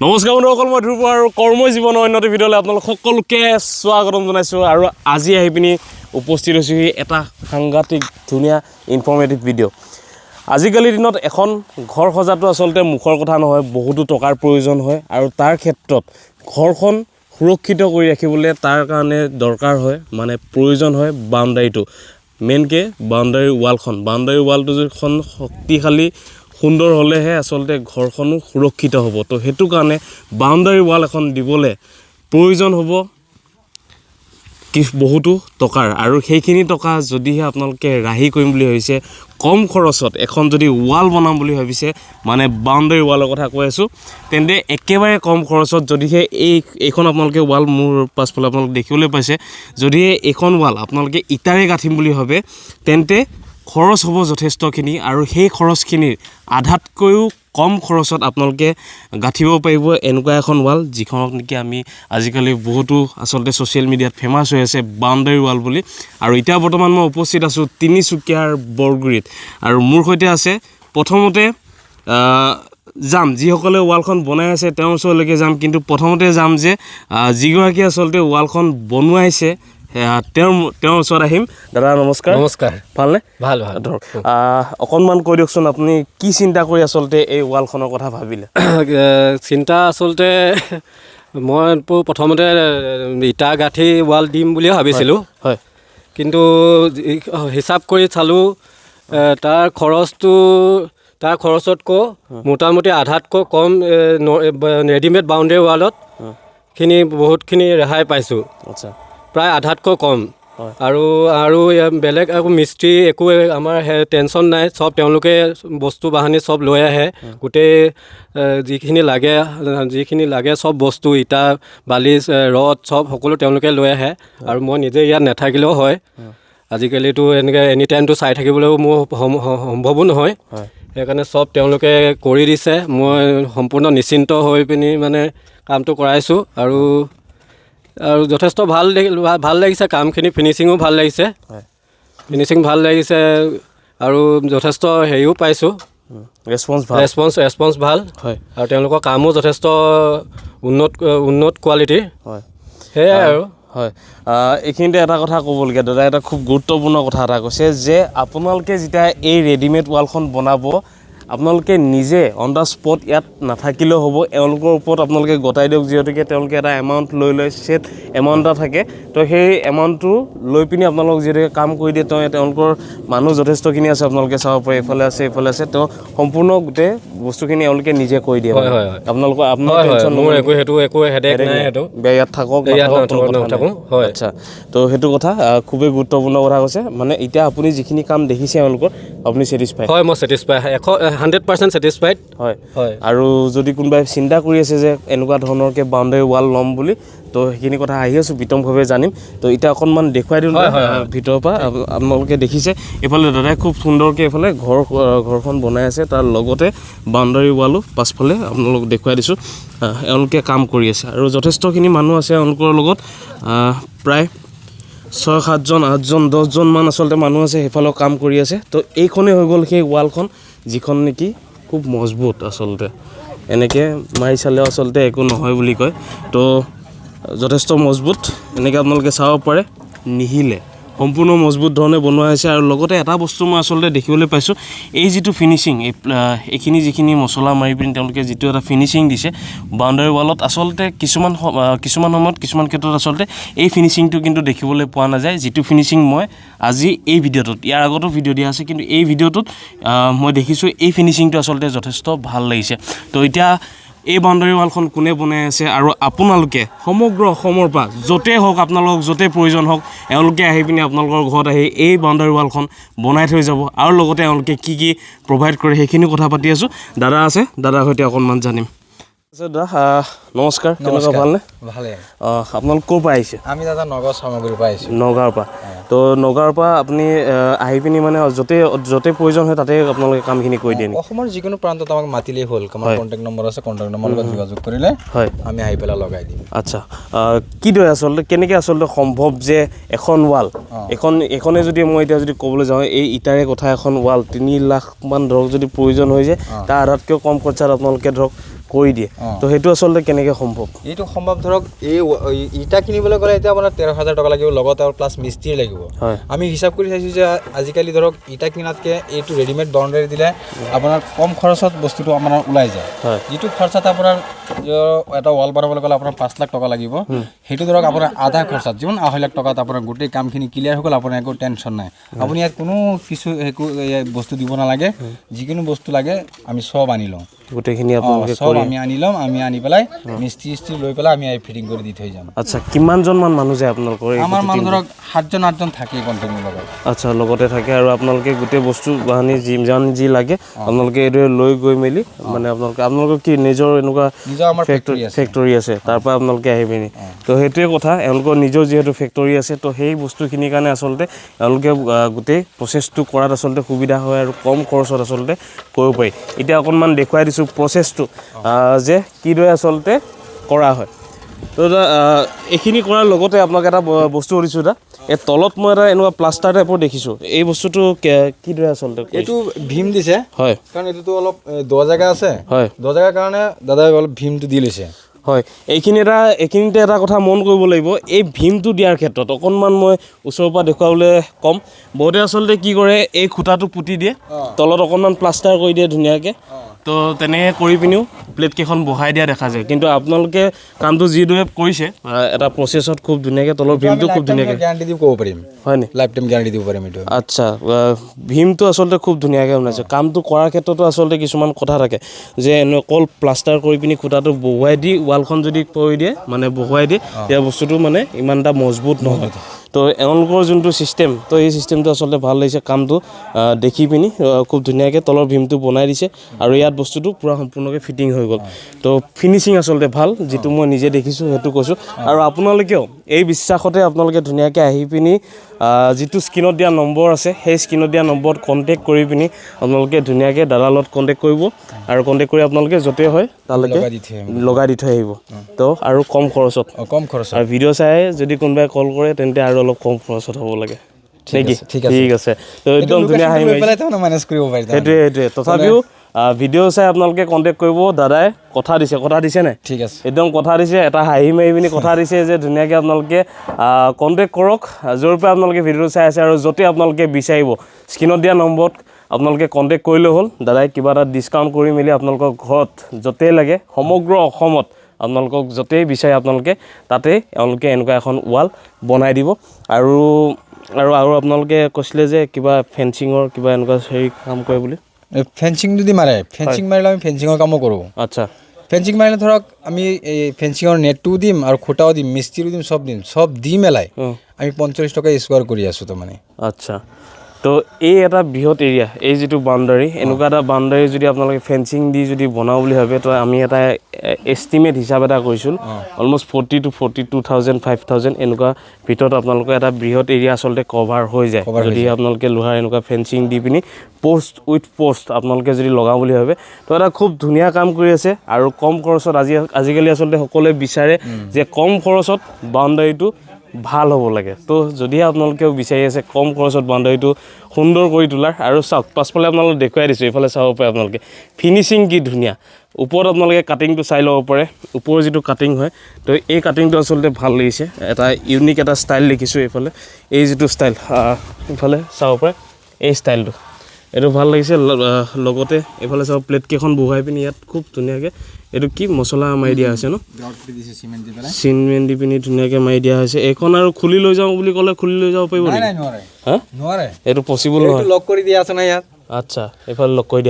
নমস্কাৰ বন্ধুসকল, মই ধ্ৰুৱ আৰু কৰ্ম জীৱনৰ উন্নতি ভিডিঅ'লৈ আপোনালোক সকলোকে স্বাগতম জনাইছোঁ। আৰু আজি আহি পিনি উপস্থিত হৈছোঁহি এটা সাংঘাতিক ধুনীয়া ইনফৰ্মেটিভ ভিডিঅ'। আজিকালিৰ দিনত এখন ঘৰ সজাটো আচলতে মুখৰ কথা নহয়, বহুতো টকাৰ প্ৰয়োজন হয়। আৰু তাৰ ক্ষেত্ৰত ঘৰখন সুৰক্ষিত কৰি ৰাখিবলৈ তাৰ কাৰণে দৰকাৰ হয়, মানে প্ৰয়োজন হয় বাউণ্ডাৰীটো, মেইনকৈ বাউণ্ডাৰী ৱালখন। বাউণ্ডাৰী ৱালটো যখন শক্তিশালী সুন্দৰ হ'লেহে আচলতে ঘৰখনো সুৰক্ষিত হ'ব। তো সেইটো কাৰণে বাউণ্ডাৰী ৱাল এখন দিবলৈ প্ৰয়োজন হ'ব বহুতো টকাৰ। আৰু সেইখিনি টকা যদিহে আপোনালোকে ৰাহি কৰিম বুলি ভাবিছে, কম খৰচত এখন যদি ৱাল বনাম বুলি ভাবিছে, মানে বাউণ্ডাৰী ৱালৰ কথা কৈ আছোঁ, তেন্তে একেবাৰে কম খৰচত যদিহে এইখন আপোনালোকে ৱাল, মোৰ পাছফালে আপোনালোকে দেখিবলৈ পাইছে, যদিহে এইখন ৱাল আপোনালোকে ইটাৰে গাঁঠিম বুলি ভাবে, তেন্তে খৰচ হ'ব যথেষ্টখিনি। আৰু সেই খৰচখিনিৰ আধাতকৈও কম খৰচত আপোনালোকে গাঁঠিব পাৰিব এনেকুৱা এখন ৱাল, যিখনক নেকি আমি আজিকালি বহুতো আচলতে ছ'চিয়েল মিডিয়াত ফেমাছ হৈ আছে বাউণ্ডাৰী ৱাল বুলি। আৰু এতিয়া বৰ্তমান মই উপস্থিত আছোঁ তিনিচুকীয়াৰ বৰগুৰিত। আৰু মোৰ সৈতে আছে, প্ৰথমতে যাম যিসকলে ৱালখন বনাই আছে তেওঁৰ ওচৰলৈকে যাম, কিন্তু প্ৰথমতে যাম যে যিগৰাকী আচলতে ৱালখন বনোৱাইছে তেওঁৰ ওচৰত আহিম। দাদা নমস্কাৰ। নমস্কাৰ। ভালনে? ভাল ভাল। ধৰক অকণমান কৈ দিয়কচোন, আপুনি কি চিন্তা কৰি আচলতে এই ৱালখনৰ কথা ভাবিলে? চিন্তা আচলতে মই প্ৰথমতে ইটা গাঁঠি ৱাল দিম বুলিয়ে ভাবিছিলোঁ। হয়। কিন্তু হিচাপ কৰি চালোঁ, তাৰ খৰচতকৈ মোটামুটি আধাতকৈ কম ৰেডিমেড বাউণ্ডেৰী ৱালত বহুতখিনি ৰেহাই পাইছোঁ। আচ্ছা। প্ৰায় আধাতকৈ কম। আৰু বেলেগ একো মিস্ত্ৰী একো আমাৰ টেনশ্যন নাই, চব তেওঁলোকে বস্তু বাহানি চব লৈ আহে। গোটেই যিখিনি লাগে চব বস্তু, ইটা বালি ৰদ চব সকলো তেওঁলোকে লৈ আহে। আৰু মই নিজে ইয়াত নাথাকিলেও হয়, আজিকালিতো এনেকৈ এনি টাইমটো চাই থাকিবলৈও মোৰ সম্ভৱো নহয়। সেইকাৰণে চব তেওঁলোকে কৰি দিছে, মই সম্পূৰ্ণ নিশ্চিন্ত হৈ পিনি মানে কামটো কৰাইছোঁ। আৰু যথেষ্ট ভাল লাগিছে কামখিনি, ফিনিচিঙো ভাল লাগিছে। ভাল লাগিছে আৰু যথেষ্ট হেৰিও পাইছোঁ, ৰেছপন্স ভাল। হয়। আৰু তেওঁলোকৰ কামো যথেষ্ট উন্নত কোৱালিটিৰ। হয়। সেয়াই আৰু। হয়। এইখিনিতে এটা কথা ক'বলগীয়া, দাদা এটা খুব গুৰুত্বপূৰ্ণ কথা এটা কৈছে যে আপোনালোকে যেতিয়া এই ৰেডিমেড ৱালখন বনাব, আপোনালোকে নিজে অন দ্য স্পট ইয়াত নাথাকিলেও হ'ব, এওঁলোকৰ ওপৰত আপোনালোকে গতাই দিয়ক, যিহেতুকে তেওঁলোকে এটা এমাউণ্ট লৈ ছেট এমাউণ্ট এটা থাকে। তো সেই এমাউণ্টটো লৈ পিনি আপোনালোক যিহেতুকে কাম কৰি দিয়ে, তেওঁলোকৰ মানুহ যথেষ্টখিনি আছে, আপোনালোকে চাব পাৰে, এইফালে আছে এইফালে আছে, তেওঁ সম্পূৰ্ণ গোটেই বস্তুখিনি এওঁলোকে নিজে কৰি দিয়ে। আপোনাৰ টেনশ্যন মোৰ একো হেডেক নাই। সেইটো ইয়াত থাকক নাথাকক। আচ্ছা। তো সেইটো কথা খুবেই গুৰুত্বপূৰ্ণ কথা কৈছে, মানে এতিয়া আপুনি যিখিনি কাম দেখিছে এওঁলোকৰ, আপুনি ছেটিছফাইড? হয়, মই ছেটিছফাইড, 100% ছেটিছফাইড। হয়। আৰু যদি কোনোবাই চিন্তা কৰি আছে যে এনেকুৱা ধৰণৰকৈ বাউণ্ডাৰী ৱাল ল'ম বুলি, তো সেইখিনি কথা আহি আছোঁ, বিতংভাৱে জানিম। তো এতিয়া অকণমান দেখুৱাই দিওঁ ভিতৰৰ পৰা। আপোনালোকে দেখিছে এইফালে দাদাই খুব সুন্দৰকৈ এইফালে ঘৰখন বনাই আছে, তাৰ লগতে বাউণ্ডাৰী ৱালো পাছফালে আপোনালোকক দেখুৱাই দিছোঁ। এওঁলোকে কাম কৰি আছে আৰু যথেষ্টখিনি মানুহ আছে এওঁলোকৰ লগত, প্ৰায় 6-7জন 8জন 10জনমান আচলতে মানুহ আছে, সেইফালেও কাম কৰি আছে। তো এইখনেই হৈ গ'ল সেই ৱালখন, যিখন নেকি খুব মজবুত। আচলতে এনেকৈ মাৰি চালেও আচলতে একো নহয় বুলি কয়। তো যথেষ্ট মজবুত, এনেকৈ আপোনালোকে চাব পাৰে, নিহিলে সম্পূৰ্ণ মজবুত ধৰণে বনোৱা হৈছে। আৰু লগতে এটা বস্তু মই আচলতে দেখিবলৈ পাইছোঁ, এই যিটো ফিনিচিং, এইখিনি যিখিনি মছলা মাৰি পিনি তেওঁলোকে যিটো এটা ফিনিচিং দিছে বাউণ্ডাৰী ৱালত, আচলতে কিছুমান সময়ত কিছুমান ক্ষেত্ৰত আচলতে এই ফিনিচিংটো কিন্তু দেখিবলৈ পোৱা নাযায়। যিটো ফিনিচিং মই আজি এই ভিডিঅ'টোত, ইয়াৰ আগতো ভিডিঅ' দিয়া আছে, কিন্তু এই ভিডিঅ'টোত মই দেখিছোঁ এই ফিনিচিংটো আচলতে যথেষ্ট ভাল লাগিছে। তো এতিয়া এই বাউণ্ডাৰী ৱালখন কোনে বনাই আছে, আৰু আপোনালোকে সমগ্ৰ অসমৰ পৰা য'তেই হওক, আপোনালোকক য'তেই প্ৰয়োজন হওক, এওঁলোকে আহি পিনি আপোনালোকৰ ঘৰত আহি এই বাউণ্ডাৰী ৱালখন বনাই থৈ যাব। আৰু লগতে এওঁলোকে কি প্ৰভাইড কৰে সেইখিনি কথা পাতি আছোঁ। দাদা আছে, দাদাৰ সৈতে অকণমান জানিম। দাদা নমস্কাৰ। কেনেকুৱা, ভালনে? ভালে। আপোনালোক ক'ৰ পৰা আহিছে? আমি দাদা নগাঁও চামগুৰিৰ পৰা আহিছোঁ। নগাঁৱৰ পৰা। তো নগাঁৱৰ পৰা আপুনি আহি পিনি মানে য'তে প্ৰয়োজন হয় তাতে আপোনালোকে কামখিনি কৰি দিয়ে নেকি? অসমৰ যিকোনো প্ৰান্তত আমাক মাতিলেই হ'ল, আমাৰ কণ্টেক্ট নম্বৰ আছে, কণ্টেক্ট নম্বৰৰ লগত যোগাযোগ কৰিলে আমি আহি পেলাই লগাই দিম। আচ্ছা। কিদৰে আচলতে কেনেকৈ আচলতে সম্ভৱ যে এখন ৱাল, এখনে যদি মই এতিয়া যদি ক'বলৈ যাওঁ, এই ইটাৰে কথা এখন ৱাল 3 লাখ মান ধৰক যদি প্ৰয়োজন হৈ যায়, তাৰ আধাতকৈ কম খৰচাত আপোনালোকে ধৰক কৰি দিয়ে তো সেইটো আচলতে কেনেকৈ সম্ভৱ এইটো সম্ভৱ ধৰক এই ইটা কিনিবলৈ গ'লে এতিয়া আপোনাৰ 13,000 টকা লাগিব লগত আৰু প্লাছ মিস্ত্ৰী লাগিব আমি হিচাপ কৰি চাইছোঁ যে আজিকালি ধৰক ইটা কিনাতকৈ এইটো ৰেডিমেড বাউণ্ডাৰী দিলে আপোনাৰ কম খৰচত বস্তুটো আপোনাৰ ওলাই যায় যিটো খৰচাত আপোনাৰ এটা ৱাল বনাবলৈ গ'লে আপোনাৰ 5 লাখ টকা লাগিব সেইটো ধৰক আপোনাৰ আধা খৰচাত যিমান 2.5 লাখ টকাত আপোনাৰ গোটেই কামখিনি ক্লিয়াৰ হৈ গ'ল আপোনাৰ একো টেনশ্যন নাই আপুনি ইয়াত কোনো কিছু একো বস্তু দিব নালাগে যিকোনো বস্তু লাগে আমি সব আনি লওঁ গোটেইখিনি আপোনালোকে সব আমি আনি ল'ম আমি আনি পেলাই মিস্ত্ৰী লৈ পেলাই আমি ফিটিং কৰি দি থৈ যাম আচ্ছা কিমানজন মান মানুহ যায় আপোনালোকৰ আমাৰ মানুহ ধৰক 7জন 8জন থাকেই কণ্টেক্টৰ লগত আচ্ছা লগতে থাকে আৰু আপোনালোকে গোটেই বস্তু বাহানি যি লাগে আপোনালোকে এইদৰে লৈ গৈ মেলি মানে আপোনালোকৰ কি নিজৰ এনেকুৱা আমাৰ ফেক্টৰী আছে তাৰ পৰা আপোনালোকে আহি পিনি তো সেইটোৱে কথা এওঁলোকৰ নিজৰ যিহেতু ফেক্টৰী আছে তো সেই বস্তুখিনিৰ কাৰণে আচলতে এওঁলোকে গোটেই প্ৰচেছটো কৰাত আচলতে সুবিধা হয় আৰু কম খৰচত আচলতে কৰিব পাৰি এতিয়া অকণমান দেখুৱাই দিছোঁ প্ৰচেছটো যে কিদৰে আচলতে কৰা হয় তো এইখিনি কৰাৰ লগতে আপোনাক এটা বস্তু সুধিছোঁ দাদা এই তলত মই এটা এনেকুৱা প্লাষ্টাৰ টাইপৰ দেখিছোঁ এই বস্তুটো কিদৰে আচলতে এইটো ভীম দিছে হয় কাৰণ এইটোতো অলপ দ জেগা আছে হয় দ জেগাৰ কাৰণে দাদাই অলপ ভীমটো দি লৈছে হয় এইখিনিতে এটা কথা মন কৰিব লাগিব এই ভীমটো দিয়াৰ ক্ষেত্ৰত অকণমান মই ওচৰৰ পৰা দেখুৱাবলৈ ক'ম বহুতে আচলতে কি কৰে এই খুঁটাটো পুতি দিয়ে তলত অকণমান প্লাষ্টাৰ কৰি দিয়ে ধুনীয়াকৈ তো তেনেকৈ কৰি পিনিও প্লেটকেইখন বহাই দিয়া দেখা যায় কিন্তু আপোনালোকে কামটো যিদৰে কৰিছে এটা প্ৰচেছত খুব ধুনীয়াকৈ তলৰ ভীমটো খুব ধুনীয়াকৈ গ্যাৰাণ্টি দিব ক'ব পাৰিম হয় নি লাইফ টাইম গ্যাৰাণ্টি দিব পাৰিম এইটো আচ্ছা ভীমটো আচলতে খুব ধুনীয়াকৈ বনাইছে কামটো কৰাৰ ক্ষেত্ৰতো আচলতে কিছুমান কথা থাকে যে অকল প্লাষ্টাৰ কৰি পিনি খুঁটাটো বহুৱাই দি ৱালখন যদি কৰি দিয়ে মানে বহুৱাই দিয়ে তেতিয়া বস্তুটো মানে ইমান এটা মজবুত নহয় তো এওঁলোকৰ যোনটো ছিষ্টেম তো এই ছিষ্টেমটো আচলতে ভাল লাগিছে কামটো দেখি পিনি খুব ধুনীয়াকৈ তলৰ ভীমটো বনাই দিছে আৰু ইয়াত বস্তুটো পূৰা সম্পূৰ্ণকৈ ফিটিং হৈ গ'ল তো ফিনিচিং আচলতে ভাল যিটো মই নিজে দেখিছোঁ সেইটো কৈছোঁ আৰু আপোনালোকেও এই বিশ্বাসতে আপোনালোকে ধুনীয়াকৈ আহি পিনি যিটো স্ক্ৰীণত দিয়া নম্বৰ আছে সেই স্ক্ৰীণত দিয়া নম্বৰত কণ্টেক্ট কৰি পিনি আপোনালোকে ধুনীয়াকৈ দাদাৰ লগত কণ্টেক্ট কৰিব আৰু কণ্টেক্ট কৰি আপোনালোকে য'তেই হয় তালৈকে লগাই দি থৈ আহিব তো আৰু কম খৰচত আৰু ভিডিঅ' চাই যদি কোনোবাই কল কৰে তেন্তে আৰু অলপ কম খৰচত হ'ব লাগে নেকি ঠিক আছে তো একদম ধুনীয়া হাঁহি সেইটোৱে তথাপিও ভিডিঅ' চাই আপোনালোকে কণ্টেক্ট কৰিব দাদাই কথা দিছে নাই ঠিক আছে একদম কথা দিছে এটা হাঁহি মাৰি পিনি কথা দিছে যে ধুনীয়াকৈ আপোনালোকে কণ্টেক্ট কৰক য'ৰ পৰা আপোনালোকে ভিডিঅ'টো চাই আছে আৰু য'তে আপোনালোকে বিচাৰিব স্ক্ৰীণত দিয়া নম্বৰত আপোনালোকে কণ্টেক্ট কৰিলে হ'ল দাদাই কিবা এটা ডিছকাউণ্ট কৰি মেলি আপোনালোকৰ ঘৰত য'তেই লাগে সমগ্ৰ অসমত আপোনালোকক য'তেই বিচাৰে আপোনালোকে তাতেই এওঁলোকে এনেকুৱা এখন ৱাল বনাই দিব আৰু আপোনালোকে কৈছিলে যে কিবা ফেঞ্চিঙৰ কিবা এনেকুৱা হেৰি কাম কৰে বুলি ফেঞ্চিং যদি মাৰে ফেঞ্চিং মাৰিলে আমি ফেঞ্চিঙৰ কামো কৰোঁ আচ্ছা ফেঞ্চিং মাৰিলে ধৰক আমি এই ফেঞ্চিঙৰ নেটটোও দিম আৰু খুঁটাও দিম মিস্ত্ৰীও দিম চব দি মেলাই আমি 45 টকা স্কোৱাৰ কৰি আছোঁ তাৰমানে আচ্ছা তো এই এটা বৃহৎ এৰিয়া এই যিটো বাউণ্ডাৰী এনেকুৱা এটা বাউণ্ডাৰী যদি আপোনালোকে ফেঞ্চিং দি যদি বনাওঁ বুলি ভাবে তো আমি এটা এষ্টিমেট হিচাপ এটা কৰিছিলোঁ অলমষ্ট 40,000 to 42,000 5,000 এনেকুৱা ভিতৰত আপোনালোকৰ এটা বৃহৎ এৰিয়া আচলতে কভাৰ হৈ যায় যদি আপোনালোকে লোহাৰ এনেকুৱা ফেঞ্চিং দি পিনি পোষ্ট আপোনালোকে যদি লগাওঁ বুলি ভাবে তো এটা খুব ধুনীয়া কাম কৰি আছে আৰু কম খৰচত আজিকালি আচলতে সকলোৱে বিচাৰে যে কম খৰচত বাউণ্ডাৰীটো ভাল হ'ব লাগে তো যদিহে আপোনালোকেও বিচাৰি আছে কম খৰচত বাউণ্ডাৰীটো সুন্দৰ কৰি তোলাৰ আৰু চাওক পাছফালে আপোনালোকে দেখুৱাই দিছোঁ এইফালে চাব পাৰে আপোনালোকে ফিনিচিং কি ধুনীয়া ওপৰত আপোনালোকে কাটিংটো চাই ল'ব পাৰে ওপৰৰ যিটো কাটিং হয় তো এই কাটিংটো আচলতে ভাল লাগিছে এটা ইউনিক এটা ষ্টাইল দেখিছোঁ এইফালে এই যিটো ষ্টাইল এইফালে চাব পাৰে এই ষ্টাইলটো এইটো ভাল লাগিছে লগতে এইফালে চাব প্লেটকেইখন বহুৱাই পিনি ইয়াত খুব ধুনীয়াকৈ এইটো কি মছলা মাৰি দিয়া হৈছে ন চিমেণ্ট দি পিনি ধুনীয়াকৈ মাৰি দিয়া হৈছে এইখন আৰু খুলি লৈ যাওঁ বুলি ক'লে খুলি লৈ যাব পাৰিব নেকি হা নোৱাৰে এইটো পচিবল নহয় লক কৰি দিয়া আছে না ইয়াত আচ্ছা এইফালে লক কৰি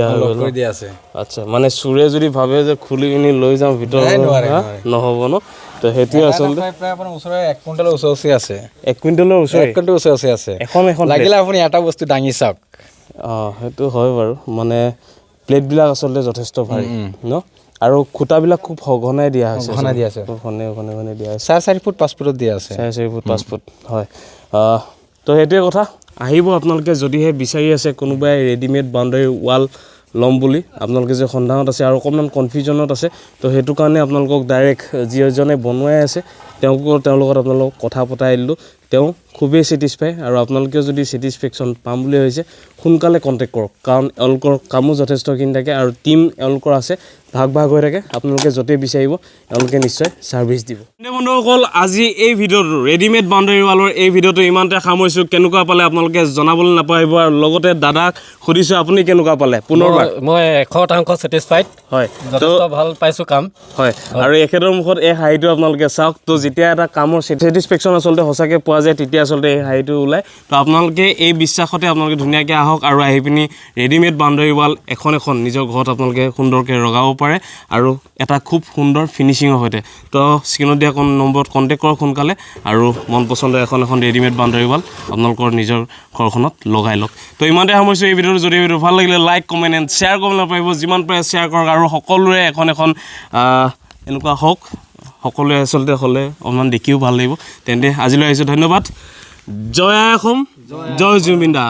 দিয়া আছে আচ্ছা মানে চোৰে যদি ভাবে যে খুলি পিনি লৈ যাওঁ ভিতৰত নহ'ব ন তো সেইটোৱে আচলতে প্ৰায় আপোনাৰ ওচৰে 1 কুইণ্টেলৰ ওচৰতে আছে 1 কুইণ্টেলৰ ওচৰতে আছে এখন লাগিলে আপুনি এটা বস্তু দাঙি চাওক সেইটো হয় বাৰু মানে প্লেটবিলাক আচলতে যথেষ্ট ভাৰী ন আৰু খুঁটাবিলাক খুব সঘনাই দিয়া হৈছে ঘনাই দিয়া আছে ঘনে দিয়া আছে 4 ফুট 5 ফুটত দিয়া আছে 4 ফুট 5 ফুট হয় তো সেইটোৱে কথা আহিব আপোনালোকে যদিহে বিচাৰি আছে কোনোবাই ৰেডিমেড বাউণ্ডাৰী ৱাল ল'ম বুলি আপোনালোকে যে সন্ধানত আছে আৰু অকণমান কনফিউজনত আছে তো সেইটো কাৰণে আপোনালোকক ডাইৰেক্ট যিজনে বনোৱাই আছে তেওঁলোকৰ আপোনালোকক কথা পতাই দিলোঁ তেওঁ খুবেই ছেটিছফাই আৰু আপোনালোকেও যদি ছেটিছফেকশ্যন পাম বুলি ভাবিছে সোনকালে কণ্টেক্ট কৰক কাৰণ এওঁলোকৰ কামো যথেষ্টখিনি থাকে আৰু টীম এওঁলোকৰ আছে ভাগ হৈ থাকে আপোনালোকে য'তেই বিচাৰিব এওঁলোকে নিশ্চয় ছাৰ্ভিচ দিব বন্ধুসকল আজি এই ভিডিঅ'টো ৰেডিমেড বাউণ্ডেৰী ৱালৰ এই ভিডিঅ'টো ইমানতে সামৰিছোঁ কেনেকুৱা পালে আপোনালোকে জনাবলৈ নাপাহৰিব আৰু লগতে দাদাক সুধিছোঁ আপুনি কেনেকুৱা পালে পুনৰবাৰ মই 100% ছেটিছফাইড হয় যথেষ্ট ভাল পাইছোঁ কাম হয় আৰু এখেতৰ মুখত এই হাঁহিটো আপোনালোকে চাওক তো যেতিয়া এটা কামৰ ছেটিছফেকশ্যন আচলতে সঁচাকৈ পোৱা যায় তেতিয়া আচলতে এই হাঁহিটো ওলায় তো আপোনালোকে এই বিশ্বাসতে আপোনালোকে ধুনীয়াকৈ আহক আৰু আহি পিনি ৰেডিমেড বাউণ্ডেৰী ৱাল এখন নিজৰ ঘৰত আপোনালোকে সুন্দৰকৈ লগাব পাৰে আৰু এটা খুব সুন্দৰ ফিনিচিঙৰ সৈতে তো স্ক্ৰীণত দিয়া নম্বৰত কণ্টেক্ট কৰক সোনকালে আৰু মন পচন্দৰ এখন ৰেডিমেড বাউণ্ডেৰী ৱাল আপোনালোকৰ নিজৰ ঘৰখনত লগাই লওক তো ইমানতে সামৰিছোঁ এই ভিডিঅ'টো যদি ভিডিঅ' ভাল লাগিলে লাইক কমেণ্ট এণ্ড শ্বেয়াৰ কৰিব নাপাৰিব যিমান পাৰে শ্বেয়াৰ কৰক আৰু সকলোৰে এখন এনেকুৱা হওক সকলোৱে আচলতে হ'লে অকণমান দেখিও ভাল লাগিব তেন্তে আজিলৈ আহিছোঁ ধন্যবাদ জয় আই অসম জয় জুবিন দা